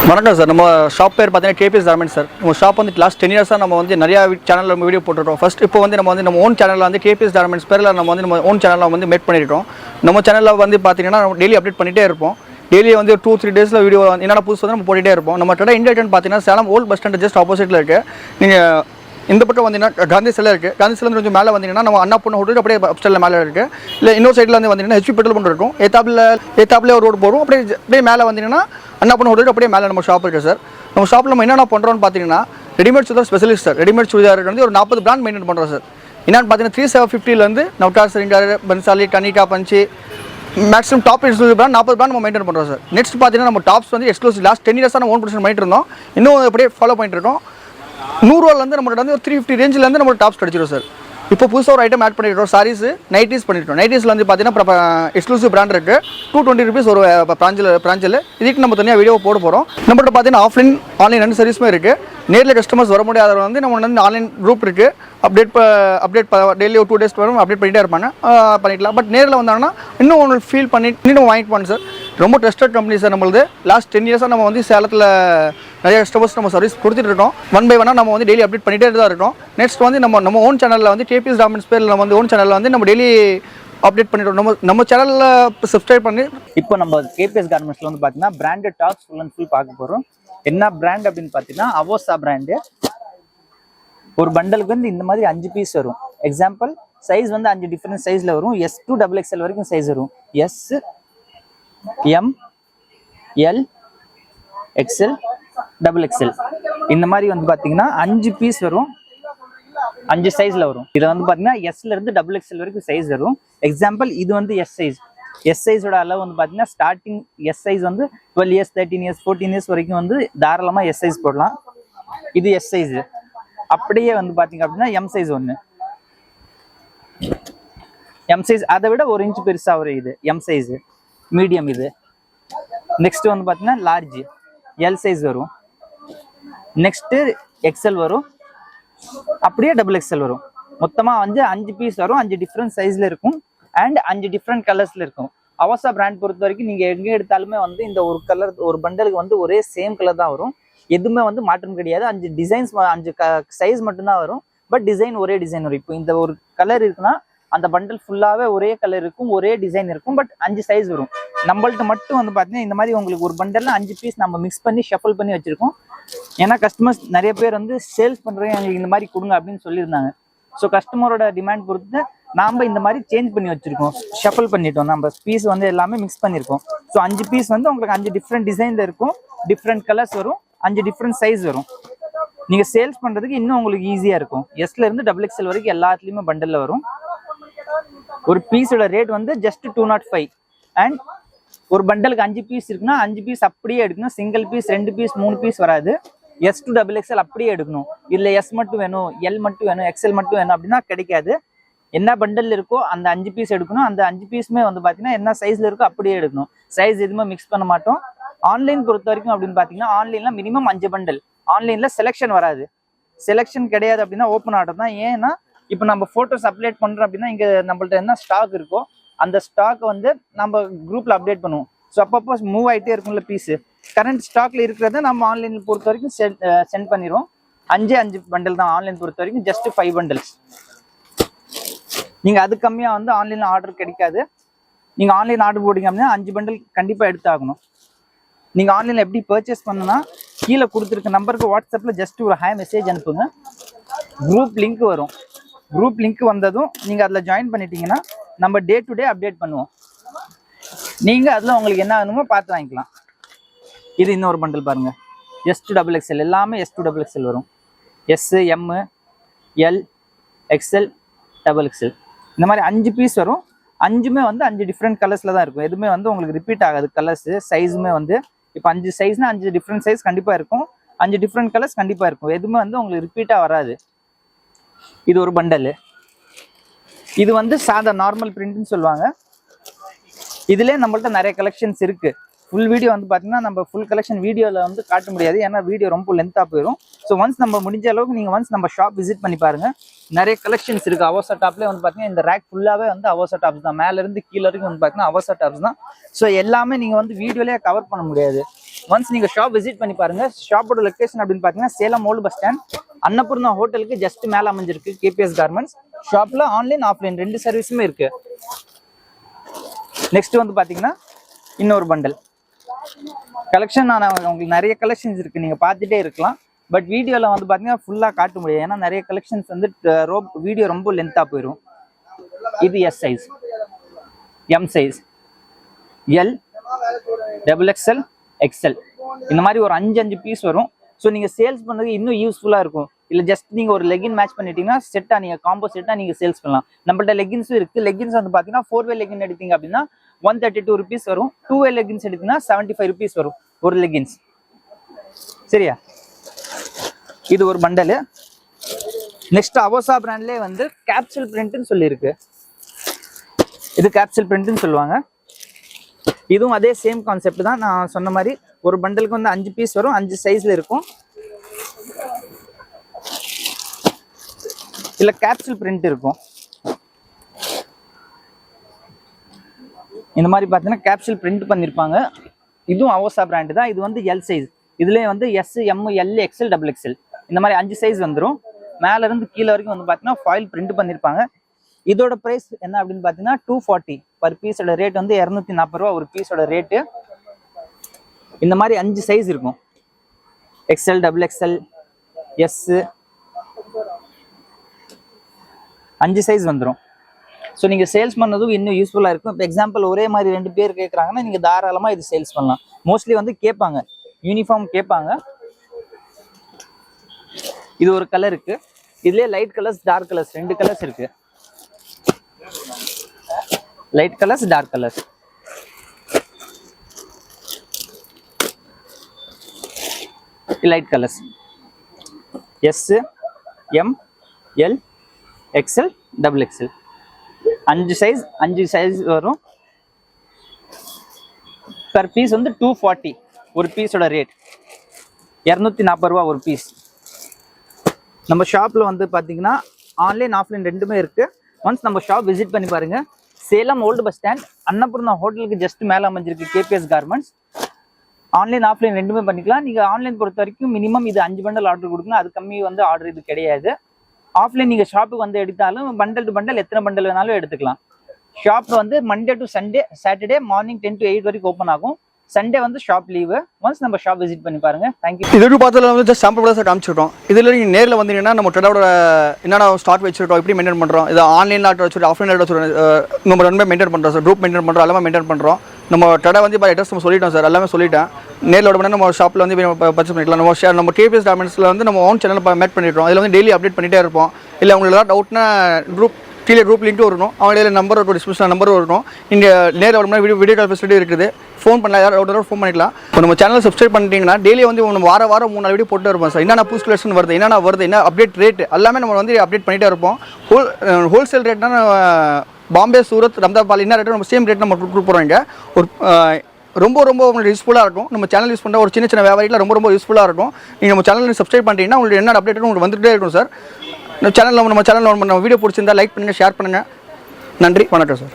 வணக்கம் சார். நம்ம ஷாப் பேர் பார்த்தீங்கன்னா கேபிஎஸ் கார்மெண்ட்ஸ் சார். நம்ம ஷாப் வந்து லாஸ்ட் 10 இயர்ஸாக நம்ம வந்து நிறையா சேனலில் நம்ம வீடியோ போட்டுருக்கோம். ஃபஸ்ட் இப்போ வந்து நம்ம ஓன் சேனலில் வந்து கேபிஎஸ் கார்மெண்ட்ஸ் பேரில் நம்ம ஓன் சேனலில் வந்து மேட் பண்ணியிருக்கோம். நம்ம சேனலில் வந்து பார்த்தீங்கன்னா நம்ம டெய்லி அப்டேட் பண்ணிகிட்டே இருப்போம். டெய்லி வந்து 2-3 டேஸில் வீடியோ என்னென்ன புதுசு வந்து நம்ம போட்டுகிட்டே இருப்போம். நம்ம கடை இண்டியன் பார்த்தீங்கன்னா Salem old bus stand just ஆப்போசிட்டில் இருக்குது. நீங்கள் இந்த பக்கம் வந்தீங்கன்னா காந்தி சிலை இருக்குது. காந்தி சிலை கொஞ்சம் மேலே வந்தீங்கன்னா நம்ம அண்ணா பொண்ணு ஹோட்டல் அப்படியே அப்ஸ்டலில் மேலே இருக்குது. இல்லை இன்னொரு சைடில் வந்து வந்தீங்கன்னா ஹெச்பி பெட்ரோல் பங்க் இருக்கும். ஏத்தாப்பில் ஒரு ரோடு போகிறோம். அப்படியே மேலே வந்தீங்கன்னா அண்ணா பொண்ணு ஹோட்டல் அப்படியே மேலே நம்ம ஷாப் இருக்குது சார். நம்ம ஷாப்பில் நம்ம என்னென்ன பண்ணுறோம்னு பார்த்தீங்கன்னா readymade churidar specialist sir. Readymade churidar வந்து ஒரு 40 பிராண்ட் மெயின்டைன் பண்ணுறோம் சார். என்னென்னு பார்த்தீங்கன்னா 3750 நவ்டார், சரிங்கார், பன்சாலி, கனிகா, பஞ்சி maximum top exclusive brand 40 brand நம்ம மெயின்டைன் பண்ணுறோம் சார். நெக்ஸ்ட் பார்த்தீங்கன்னா நம்ம டாப்ஸ் வந்து எக்ஸ்க்ளூசிவ் லாஸ்ட் 10 இயர்ஸாக நம்ம ஓன் ப்ரொடக்ஷன் பண்ணிட்டு இருந்தோம். இன்னும் அப்படியே ஃபாலோ பண்ணிட்டு இருக்கோம். 100 ரூபாலேருந்து நம்மகிட்ட வந்து ஒரு 350 ரேஞ்சிலேருந்து நம்ம டாப்ஸ் கிடச்சிடும் சார். இப்போ புதுசாக ஒரு ஐட்டம் ஆட் பண்ணிட்டோம். சாரீஸ் நைட்டிஸ் பண்ணிட்டோம். நைட்டிஸில் வந்து பார்த்தீங்கன்னா எக்ஸ்க்ளூசிவ் பிராண்ட் இருக்குது. 220 rupees ஒரு பிராஞ்சில் இதுக்கு நம்ம தனியாக வீடியோ போட போகிறோம். நம்மள்ட்ட பார்த்தீங்கன்னா ஆஃப்லைன் ஆன்லைன் 2 சர்வீஸுமே இருக்குது. நேரில் கஸ்டமர்ஸ் வர முடியாதவங்க வந்து நம்ம வந்து ஆன்லைன் குரூப் இருக்குது. அப்டேட் டெய்லி ஒரு 2 days வரும் அப்டேட் பண்ணிகிட்டே இருப்பாங்க, பண்ணிக்கலாம். பட் நேரில் வந்தாங்கன்னா இன்னும் உங்களுக்கு ஃபீல் பண்ணி இன்னும் வாங்கிட்டு போங்க சார். ரொம்ப ட்ரஸ்டட் கம்பெனி சார். நம்மளது லாஸ்ட் 10 இயர்ஸாக நம்ம வந்து சேலத்தில் நிறைய கஸ்டமர்ஸ் நம்ம சர்வீஸ் கொடுத்துட்டு இருக்கோம். 1 by 1 நம்ம வந்து டெய்லி அப்டேட் பண்ணிகிட்டே தான் இருக்கோம். நெக்ஸ்ட் வந்து நம்ம ஓன் சேனலில் வந்து கேபிஎஸ் கார்மெண்ட்ஸ் பேரில் நம்ம வந்து ஓன் சேனலில் வந்து நம்ம டெய்லி அப்டேட் பண்ணிட்டோம். நம்ம சேனலில் சப்ஸ்கிரைப் பண்ணி இப்போ நம்ம கேபிஎஸ் கார்மெண்ட்ஸில் வந்து பார்த்தீங்கன்னா branded tops full and full பார்க்க போகிறோம். என்ன பிராண்ட் அப்படின்னு பார்த்தீங்கன்னா அவோசா பிராண்டு. ஒரு பண்டலுக்கு வந்து இந்த மாதிரி 5 பீஸ் வரும். எக்ஸாம்பிள் சைஸ் வந்து 5 டிஃப்ரெண்ட் சைஸில் வரும். S to XXL வரைக்கும் சைஸ் வரும். S, M, L, XL, XXL இந்த மாதிரி வந்து பார்த்தீங்கன்னா 5 பீஸ் வரும். 5 சைஸில் வரும். இதில் வந்து பார்த்தீங்கன்னா எஸ்ல இருந்து XXL வரைக்கும் சைஸ் வரும். எக்ஸாம்பிள் இது வந்து எஸ் சைஸ். எஸ் சைஸோட அளவு வந்து பார்த்தீங்கன்னா ஸ்டார்டிங் எஸ் சைஸ் வந்து 12 years, 13 years, 14 years வரைக்கும் வந்து தாராளமாக எஸ் சைஸ் போடலாம். இது எஸ் சைஸ். அப்படியே வந்து பார்த்தீங்க அப்படின்னா எம் சைஸ் ஒன்று. எம் சைஸ் அதை விட 1 inch பெருசாக வரும். இது எம் சைஸ். மீடியம் இது. நெக்ஸ்ட் வந்து பார்த்தீங்கன்னா லார்ஜ் எல் சைஸ் வரும். நெக்ஸ்ட் எக்ஸ்எல் வரும். அப்படியே XXL வரும். மொத்தமாக வந்து 5 பீஸ் வரும். 5 டிஃப்ரெண்ட் சைஸ்ல இருக்கும் அண்ட் 5 டிஃப்ரெண்ட் கலர்ஸ்ல இருக்கும். அவசா பிராண்ட் பொறுத்த வரைக்கும் நீங்க எங்க எடுத்தாலுமே வந்து இந்த ஒரு கலர் ஒரு பண்டலுக்கு வந்து ஒரே சேம் கலர் தான் வரும். எதுவுமே வந்து மாற்றம் கிடையாது. 5 டிசைன்ஸ் 5 சைஸ் மட்டும்தான் வரும். பட் டிசைன் ஒரே டிசைன் வரும். இப்போ இந்த ஒரு கலர் இருக்குன்னா அந்த பண்டல் ஃபுல்லாவே ஒரே கலர் இருக்கும், ஒரே டிசைன் இருக்கும். பட் 5 சைஸ் வரும். நம்மள்ட்ட மட்டும் வந்து பார்த்தீங்கன்னா இந்த மாதிரி உங்களுக்கு ஒரு பண்டல்ல 5 பீஸ் நம்ம மிக்ஸ் பண்ணி ஷஃபிள் பண்ணி வச்சிருக்கோம். ஏன்னா கஸ்டமர்ஸ் நிறைய பேர் வந்து சேல்ஸ் பண்றவங்க எங்களுக்கு இந்த மாதிரி கொடுங்க அப்படின்னு சொல்லியிருந்தாங்க. ஸோ கஸ்டமரோட டிமாண்ட் பொறுத்து நாம இந்த மாதிரி சேஞ்ச் பண்ணி வச்சிருக்கோம். ஷஃபிள் பண்ணிட்டோம். நம்ம பீஸ் வந்து எல்லாமே மிக்ஸ் பண்ணியிருக்கோம். ஸோ 5 பீஸ் வந்து உங்களுக்கு 5 டிஃப்ரெண்ட் டிசைன்ல இருக்கும். டிஃப்ரெண்ட் கலர்ஸ் வரும். 5 டிஃப்ரெண்ட் சைஸ் வரும். நீங்க சேல்ஸ் பண்றதுக்கு இன்னும் உங்களுக்கு ஈஸியா இருக்கும். எஸ்ல இருந்து XXL வரைக்கும் எல்லாத்துலயுமே பண்டல்ல வரும். ஒரு பீஸோட ரேட் வந்து ஜஸ்ட் 205. அண்ட் ஒரு பண்டலுக்கு 5 பீஸ் இருக்குன்னா 5 பீஸ் அப்படியே எடுக்கணும். சிங்கிள் பீஸ் 2 பீஸ் 3 பீஸ் வராது. S to XXL அப்படியே எடுக்கணும். இல்ல S மட்டும் வேணும், L மட்டும் வேணும், XL மட்டும் வேணும் அப்படின்னா கிடைக்காது. என்ன பண்டல் இருக்கோ அந்த 5 பீஸ் எடுக்கணும். அந்த 5 பீஸுமே வந்து பாத்தீங்கன்னா என்ன சைஸ்ல இருக்கோ அப்படியே எடுக்கணும். சைஸ் எதுவுமே மிக்ஸ் பண்ண மாட்டோம். ஆன்லைன் பொறுத்த வரைக்கும் அப்படின்னு பாத்தீங்கன்னா ஆன்லைன்ல மினிமம் 5 பண்டல். ஆன்லைன்ல செலெக்ஷன் வராது. செலெக்ஷன் கிடையாது அப்படின்னா ஓப்பன் ஆர்டர் தான். ஏன்னா இப்போ நம்ம போட்டோஸ் அப்டேட் பண்றோம் அப்படின்னா இங்க நம்மள்ட்ட என்ன ஸ்டாக் இருக்கோ அந்த ஸ்டாக் வந்து நம்ம குரூப்ல அப்டேட் பண்ணுவோம். ஸோ அப்பப்போ மூவ் ஆகிட்டே இருக்கும்ல பீஸ். கரண்ட் ஸ்டாக்ல இருக்கிறத நம்ம ஆன்லைனில் பொறுத்த வரைக்கும் சென்ட் பண்ணிடுவோம். 5 பண்டல் தான் ஆன்லைன் பொறுத்த வரைக்கும். Just 5 bundles. நீங்க அது கம்மியா வந்து ஆன்லைன்ல ஆர்டர் கிடைக்காது. நீங்க ஆன்லைன் ஆர்டர் போட்டீங்க அப்படின்னா 5 பண்டல் கண்டிப்பா எடுத்தாகணும். நீங்க ஆன்லைன்ல எப்படி பர்ச்சேஸ் பண்ணணும்னா கீழே கொடுத்துருக்க நம்பருக்கு வாட்ஸ்அப்ல ஜஸ்ட் ஒரு ஹாய் மெசேஜ் அனுப்புங்க. குரூப் லிங்க் வரும். குரூப் லிங்க் வந்ததும் நீங்க அதுல ஜாயின் பண்ணிட்டீங்கன்னா நம்ம டே டு டே அப்டேட் பண்ணுவோம். நீங்க அதுல உங்களுக்கு என்ன வேணுமோ பார்த்து வாங்கிக்கலாம். இது இன்னொரு பண்டல் பாருங்க. S to XXL எல்லாமே S to XXL வரும். S, M, L, XL, XXL இந்த மாதிரி 5 பீஸ் வரும். 5மே வந்து 5 டிஃப்ரெண்ட் கலர்ஸ்ல தான் இருக்கும். எதுவுமே வந்து உங்களுக்கு ரிப்பீட் ஆகாது. கலர்ஸ் சைஸுமே வந்து இப்போ 5 சைஸ்னா 5 டிஃப்ரெண்ட் சைஸ் கண்டிப்பா இருக்கும். 5 டிஃப்ரெண்ட் கலர்ஸ் கண்டிப்பா இருக்கும். எதுவுமே வந்து உங்களுக்கு ரிப்பீட்டா வராது. இது ஒரு பண்டல். இது வந்து சாதா நார்மல் பிரிண்ட்னு சொல்லுவாங்க. இதுல நம்மள்ட்ட நிறைய கலெக்ஷன்ஸ் இருக்கு. ஃபுல் வீடியோ வந்து பார்த்தீங்கன்னா நம்ம ஃபுல் கலெக்ஷன் வீடியோவில் வந்து காட்ட முடியாது, ஏன்னா வீடியோ ரொம்ப லென்த்தாக போயிடும். ஸோ ஒன்ஸ் நம்ம முடிஞ்ச அளவுக்கு நீங்கள் ஒன்ஸ் நம்ம ஷாப் விசிட் பண்ணி பாருங்கள். நிறைய கலெக்ஷன்ஸ் இருக்குது. அவசா டாப்லேயே வந்து பார்த்தீங்கன்னா இந்த ரேக் ஃபுல்லாகவே வந்து அவசா டாப்ஸ் தான், மேலேருந்து கீழே வரைக்கும் வந்து பார்த்தீங்கன்னா அவசா டாப்ஸ் தான். ஸோ எல்லாமே நீங்கள் வந்து வீடியோலேயே கவர் பண்ண முடியாது. ஒன்ஸ் நீங்கள் ஷாப் விசிட் பண்ணி பாருங்கள். ஷாப்போட லொக்கேஷன் அப்படின்னு பார்த்தீங்கன்னா Salem old bus stand Annapoorna ஹோட்டலுக்கு ஜஸ்ட் மேலே அமைஞ்சிருக்கு கேபிஎஸ் கார்மெண்ட்ஸ். ஷாப்பில் ஆன்லைன் ஆஃப்லைன் 2 சர்வீஸுமே இருக்குது. நெக்ஸ்ட் வந்து பார்த்தீங்கன்னா இன்னொரு பண்டல் கலெக்ஷன். நான் உங்களுக்கு நிறைய கலெக்ஷன்ஸ் இருக்குது, நீங்கள் பார்த்துட்டே இருக்கலாம். பட் வீடியோவில் வந்து பார்த்தீங்கன்னா ஃபுல்லாக காட்ட முடியாது, ஏன்னா நிறைய கலெக்ஷன்ஸ் வந்து வீடியோ ரொம்ப லென்த்தாக போயிடும். இது S size, M size, L, XXL, XL இந்த மாதிரி ஒரு 5 பீஸ் வரும். ஸோ நீங்கள் சேல்ஸ் பண்ணுறது இன்னும் யூஸ்ஃபுல்லாக இருக்கும். இல்லை ஜஸ்ட் நீங்கள் ஒரு லெகின் மேட்ச் பண்ணிட்டீங்கன்னா செட்டாக நீங்கள் காம்போ செட்டாக நீங்கள் சேல்ஸ் பண்ணலாம். நம்மள்ட்ட லெகின்ஸும் இருக்குது. லெகின்ஸ் வந்து பார்த்தீங்கன்னா 4-way லெகின் எடுத்தீங்க அப்படின்னா 132 rupees வரும். 2-way லெகின்ஸ் எடுத்தீங்கன்னா 75 rupees வரும் ஒரு லெகின்ஸ். சரியா? இது ஒரு பண்டலு. நெக்ஸ்ட் அவசா பிராண்ட்லேயே வந்து கேப்சூல் பிரிண்ட்னு சொல்லியிருக்கு. இது கேப்சூல் பிரிண்ட்னு சொல்லுவாங்க. இதுவும் அதே சேம் கான்செப்ட் தான். நான் சொன்ன மாதிரி ஒரு பண்டலுக்கு வந்து 5 பீஸ் வரும், 5 சைஸ்ல இருக்கும். இல்ல கேப்சூல் பிரிண்ட் இருக்கும். இந்த மாதிரி பார்த்தீங்கன்னா கேப்சூல் பிரிண்ட் பண்ணியிருப்பாங்க. இதுவும் அவசா பிராண்ட் தான். இது வந்து எல் சைஸ். இதுலேயே வந்து S, M, L, XL, XXL இந்த மாதிரி 5 சைஸ் வந்துடும். மேல இருந்து கீழே வரைக்கும் வந்து பார்த்தீங்கன்னா ஃபாயில் பிரிண்ட் பண்ணியிருப்பாங்க. இதோட ப்ரைஸ் என்ன அப்படின்னு பார்த்தீங்கன்னா 240 பர் பீஸோட ரேட் வந்து 240 ரூபா ஒரு பீஸோட ரேட்டு. இந்த மாதிரி 5 சைஸ் இருக்கும். XL, XXL, எஸ் 5 சைஸ் வந்துடும். ஸோ நீங்கள் சேல்ஸ் பண்ணதும் இன்னும் யூஸ்ஃபுல்லாக இருக்கும். இப்போ எக்ஸாம்பிள் ஒரே மாதிரி 2 பேர் கேட்குறாங்கன்னா நீங்கள் தாராளமாக இது சேல்ஸ் பண்ணலாம். மோஸ்ட்லி வந்து கேட்பாங்க, யூனிஃபார்ம் கேட்பாங்க. இது ஒரு கலர் இருக்கு. இதுலேயே light colours, dark colours 2 colours இருக்கு. Light colours, dark colours. Light colours S, M, L, XL, XXL 5 size வரும். பர் பீஸ் வந்து 240 ஒரு பீஸோட ரேட். 240 ரூபா ஒரு பீஸ். நம்ம ஷாப்ல வந்து பாத்தீங்கன்னா ஆன்லைன் ஆஃப்லைன் ரெண்டுமே இருக்கு. ஒன்ஸ் நம்ம ஷாப் விசிட் பண்ணி பாருங்க. Salem old bus stand Annapoorna ஹோட்டலுக்கு ஜஸ்ட் மேலே அமைஞ்சிருக்கு கேபிஎஸ் கார்மெண்ட்ஸ். ஆன்லைன் ஆஃப்லைன் ரெண்டுமே பண்ணிக்கலாம். நீங்கள் ஆன்லைன் பொறுத்த வரைக்கும் மினிமம் இது 5 பண்டல் ஆர்டர் கொடுக்கணும். அது கம்மி வந்து ஆர்டர் இது கிடையாது. ஆஃப்லைன் நீங்கள் ஷாப்புக்கு வந்து எடுத்தாலும் பண்டல் டு பண்டல் எத்தனை பண்டல் வேணாலும் எடுத்துக்கலாம். ஷாப் வந்து Monday to Sunday, Saturday morning 10 to 8 வரைக்கும் ஓப்பன் ஆகும். சண்டே வந்து ஷாப் லீவு. ஒன்ஸ் நம்ம ஷாப் விசிட் பண்ணி பாருங்க. தேங்க்யூ. இது பார்த்ததுல வந்து ஜஸ்ட் சாம்பிள் தான் காமிச்சிட்டோம். இதில் நீங்கள் நேரில் வந்தீங்கன்னா நம்ம ட்ரெடோட என்னென்ன ஸ்டாக் வச்சுருக்கோம், எப்படி மெயின்டைன் பண்ணுறோம், இது ஆன்லைனில் ஆர்டர் வச்சுருக்கோம், ஆஃப்லைன் ஆர்டர் வச்சுருக்கோம், நம்ம ரெண்டுமே மெயின்டைன் பண்ணுறோம் சார். குரூப் மெயின்டைன் பண்ணுறோம், எல்லாமே மெயின்டைன் பண்ணுறோம். நம்ம ட்ரெடை வந்து இப்போ அட்ரஸ் நம்ம சொல்லிட்டோம் சார், எல்லாமே சொல்லிட்டேன். நேரில் விட நம்ம ஷாப்பில் வந்து பர்ச்சேஸ் பண்ணிக்கலாம். நம்ம கேபிஎஸ் கார்மெண்ட்ஸில் வந்து நம்ம ஓன் சேனல் மேட் பண்ணிடுறோம். இதில் வந்து டெய்லி அப்டேட் பண்ணிகிட்டே இருப்போம். இல்லை உங்களுக்கு ஏதாவது டவுட்னா கீழே குரூப் லிங்க் வரணும், அவங்களே நம்பர் இருக்கும், டிஸ்கிரிப்ஷன் நம்பர் வரணும். இங்கே நேரில் வரணும், வீடியோ கால் ஃபெசிலிட்டி இருக்குது. ஃபோன் பண்ணலாம், யாரும் டவுட் ஃபோன் பண்ணிக்கலாம். இப்போ நம்ம சேனல் சப்ஸ்கிரைப் பண்ணிட்டீங்கன்னா டெய்லி வந்து நம்ம வாரம் 3-4 வீடியோ போட்டு இருப்போம் சார். என்னென்ன புது கலெக்ஷன் வருது, என்னென்ன வருது, என்ன அப்டேட் ரேட் எல்லாமே நம்ம வந்து அப்டேட் பண்ணிகிட்டே இருப்போம். ஹோல்சேல் ரேட்னா பாம்பே, சூரத், ரம்தாபால் என்ன ரேட்டு நம்ம சேம் ரேட் நம்ம கொடுக்குறோம். இங்கே ஒரு ரொம்ப உங்களுக்கு யூஸ்ஃபுல்லாக இருக்கும். நம்ம சேனல் யூஸ் பண்ணுற ஒரு சின்ன வியாபாரிகள் ரொம்ப யூஸ்ஃபுல்லாக இருக்கும். நீங்கள் நம்ம சேனல் சப்ஸ்கிரைப் பண்ணிட்டீங்கன்னா உங்களுக்கு என்ன அப்டேட் உங்களுக்கு வந்துகிட்டே இருக்கும் சார். நம்ம சேனலில் நம்ம வீடியோ பிடிச்சிருந்தா லைக் பண்ணுங்கள், ஷேர் பண்ணுங்கள். நன்றி, வணக்கம் சார்.